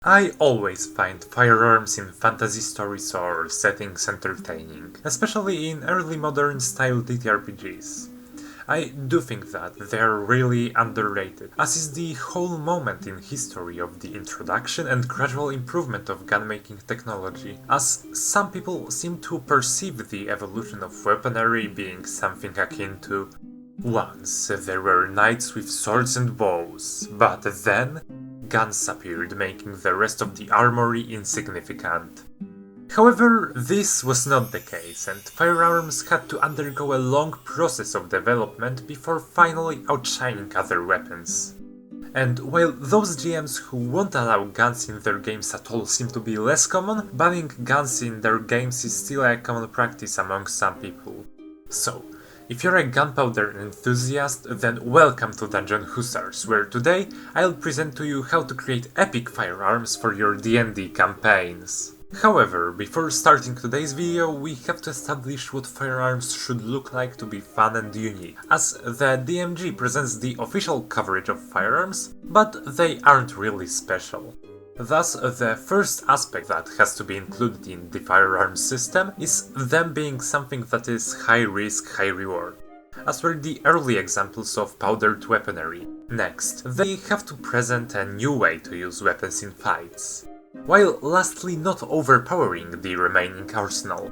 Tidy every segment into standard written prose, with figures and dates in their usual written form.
I always find firearms in fantasy stories or settings entertaining, especially in early modern style TTRPGs. I do think that they're really underrated, as is the whole moment in history of the introduction and gradual improvement of gun-making technology, as some people seem to perceive the evolution of weaponry being something akin to once there were knights with swords and bows, but then guns appeared, making the rest of the armory insignificant. However, this was not the case, and firearms had to undergo a long process of development before finally outshining other weapons. And while those GMs who won't allow guns in their games at all seem to be less common, banning guns in their games is still a common practice among some people. So, if you're a gunpowder enthusiast, then welcome to Dungeon Hussars, where today I'll present to you how to create epic firearms for your D&D campaigns. However, before starting today's video, we have to establish what firearms should look like to be fun and unique, as the DMG presents the official coverage of firearms, but they aren't really special. Thus, the first aspect that has to be included in the firearms system is them being something that is high risk, high reward, as were the early examples of powdered weaponry. Next, they have to present a new way to use weapons in fights, while lastly not overpowering the remaining arsenal.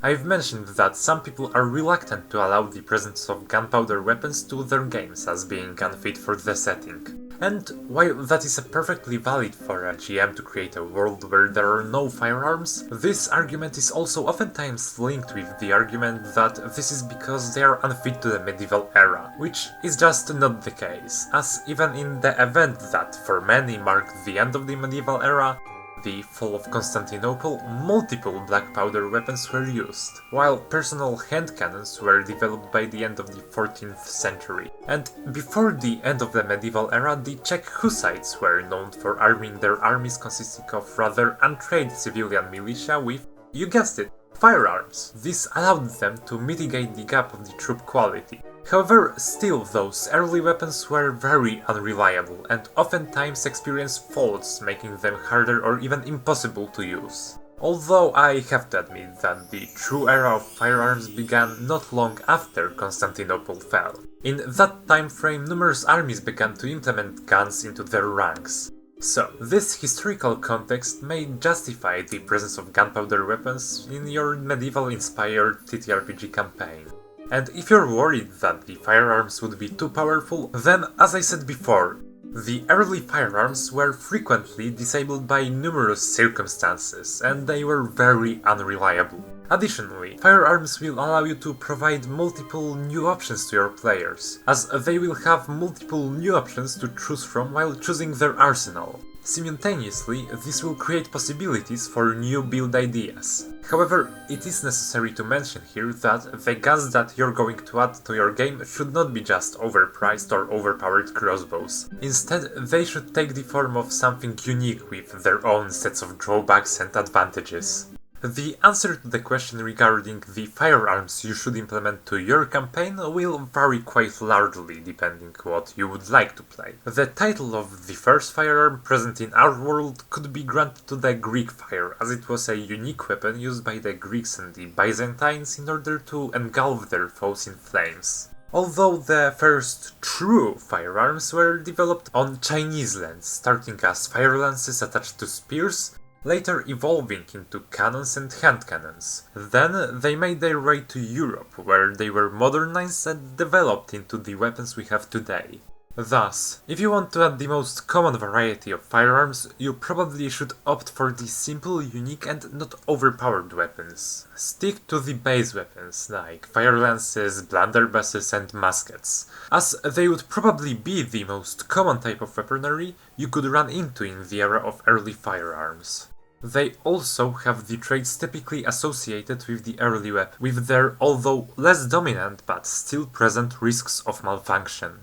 I've mentioned that some people are reluctant to allow the presence of gunpowder weapons to their games as being unfit for the setting. And while that is perfectly valid for a GM to create a world where there are no firearms, this argument is also oftentimes linked with the argument that this is because they are unfit to the medieval era, which is just not the case, as even in the event that for many marked the end of the medieval era, the fall of Constantinople, multiple black powder weapons were used, while personal hand cannons were developed by the end of the 14th century. And before the end of the medieval era, the Czech Hussites were known for arming their armies consisting of rather untrained civilian militia with, you guessed it, firearms. This allowed them to mitigate the gap of the troop quality. However, still those early weapons were very unreliable and oftentimes experienced faults, making them harder or even impossible to use. Although I have to admit that the true era of firearms began not long after Constantinople fell. In that time frame, numerous armies began to implement guns into their ranks. So, this historical context may justify the presence of gunpowder weapons in your medieval-inspired TTRPG campaign. And if you're worried that the firearms would be too powerful, then, as I said before, the early firearms were frequently disabled by numerous circumstances, and they were very unreliable. Additionally, firearms will allow you to provide multiple new options to your players, as they will have multiple new options to choose from while choosing their arsenal. Simultaneously, this will create possibilities for new build ideas. However, it is necessary to mention here that the guns that you're going to add to your game should not be just overpriced or overpowered crossbows. Instead, they should take the form of something unique with their own sets of drawbacks and advantages. The answer to the question regarding the firearms you should implement to your campaign will vary quite largely depending what you would like to play. The title of the first firearm present in our world could be granted to the Greek fire, as it was a unique weapon used by the Greeks and the Byzantines in order to engulf their foes in flames. Although the first true firearms were developed on Chinese lands, starting as fire lances attached to spears, later evolving into cannons and hand cannons. Then they made their way to Europe, where they were modernized and developed into the weapons we have today. Thus, if you want to add the most common variety of firearms, you probably should opt for the simple, unique and not overpowered weapons. Stick to the base weapons, like fire lances, blunderbusses and muskets, as they would probably be the most common type of weaponry you could run into in the era of early firearms. They also have the traits typically associated with the early weapon, with their although less dominant but still present risks of malfunction.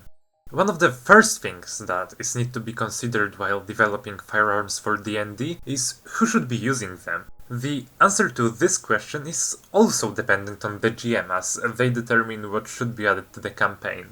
One of the first things that is need to be considered while developing firearms for D&D is who should be using them. The answer to this question is also dependent on the GM, as they determine what should be added to the campaign.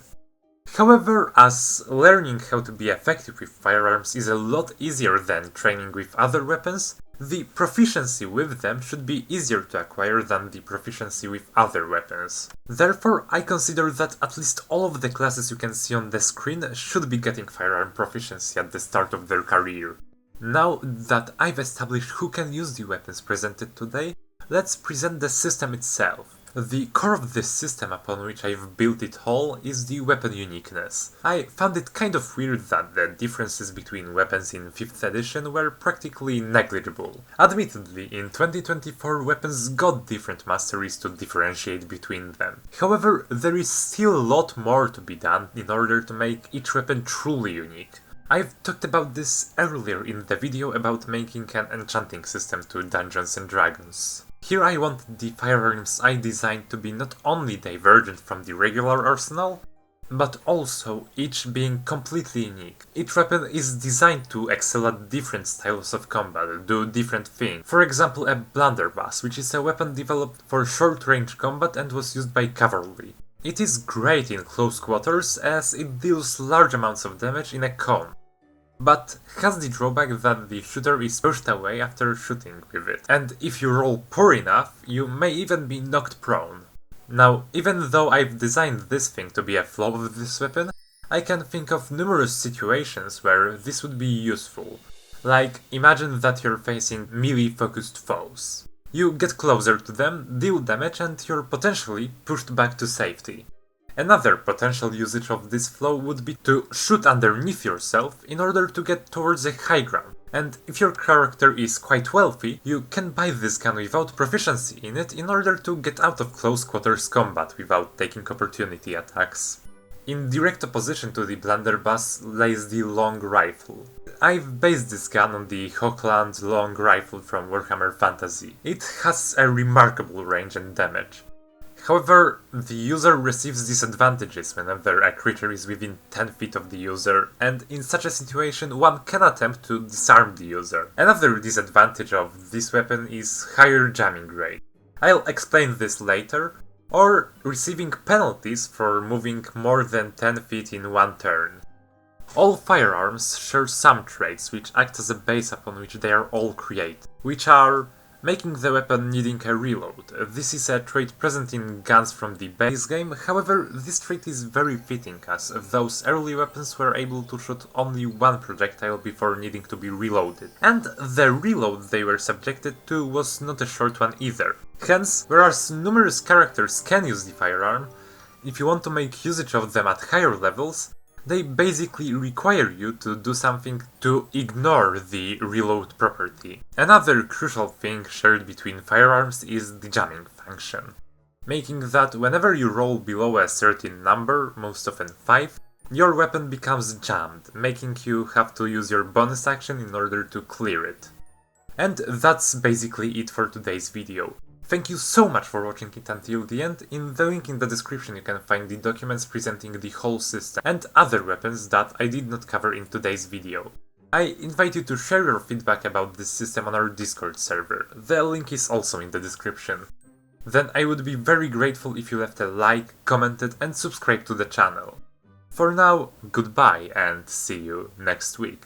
However, as learning how to be effective with firearms is a lot easier than training with other weapons, the proficiency with them should be easier to acquire than the proficiency with other weapons. Therefore, I consider that at least all of the classes you can see on the screen should be getting firearm proficiency at the start of their career. Now that I've established who can use the weapons presented today, let's present the system itself. The core of this system upon which I've built it all is the weapon uniqueness. I found it kind of weird that the differences between weapons in 5th edition were practically negligible. Admittedly, in 2024 weapons got different masteries to differentiate between them. However, there is still a lot more to be done in order to make each weapon truly unique. I've talked about this earlier in the video about making an enchanting system to Dungeons and Dragons. Here I want the firearms I designed to be not only divergent from the regular arsenal, but also each being completely unique. Each weapon is designed to excel at different styles of combat, do different things. For example, a blunderbuss, which is a weapon developed for short-range combat and was used by cavalry. It is great in close quarters as it deals large amounts of damage in a cone, but has the drawback that the shooter is pushed away after shooting with it, and if you roll poor enough, you may even be knocked prone. Now, even though I've designed this thing to be a flaw of this weapon, I can think of numerous situations where this would be useful. Like, imagine that you're facing melee-focused foes. You get closer to them, deal damage, and you're potentially pushed back to safety. Another potential usage of this flow would be to shoot underneath yourself in order to get towards a high ground. And if your character is quite wealthy, you can buy this gun without proficiency in it in order to get out of close quarters combat without taking opportunity attacks. In direct opposition to the blunderbuss lays the long rifle. I've based this gun on the Hochland long rifle from Warhammer Fantasy. It has a remarkable range and damage. However, the user receives disadvantages whenever a creature is within 10 feet of the user, and in such a situation one can attempt to disarm the user. Another disadvantage of this weapon is higher jamming rate. I'll explain this later, or receiving penalties for moving more than 10 feet in one turn. All firearms share some traits which act as a base upon which they are all created, which are making the weapon needing a reload. This is a trait present in guns from the base game, however this trait is very fitting as those early weapons were able to shoot only one projectile before needing to be reloaded. And the reload they were subjected to was not a short one either. Hence, whereas numerous characters can use the firearm, if you want to make usage of them at higher levels, they basically require you to do something to ignore the reload property. Another crucial thing shared between firearms is the jamming function, making that whenever you roll below a certain number, most often 5, your weapon becomes jammed, making you have to use your bonus action in order to clear it. And that's basically it for today's video. Thank you so much for watching it until the end. In the link in the description you can find the documents presenting the whole system and other weapons that I did not cover in today's video. I invite you to share your feedback about this system on our Discord server. The link is also in the description. Then I would be very grateful if you left a like, commented and subscribed to the channel. For now, goodbye and see you next week.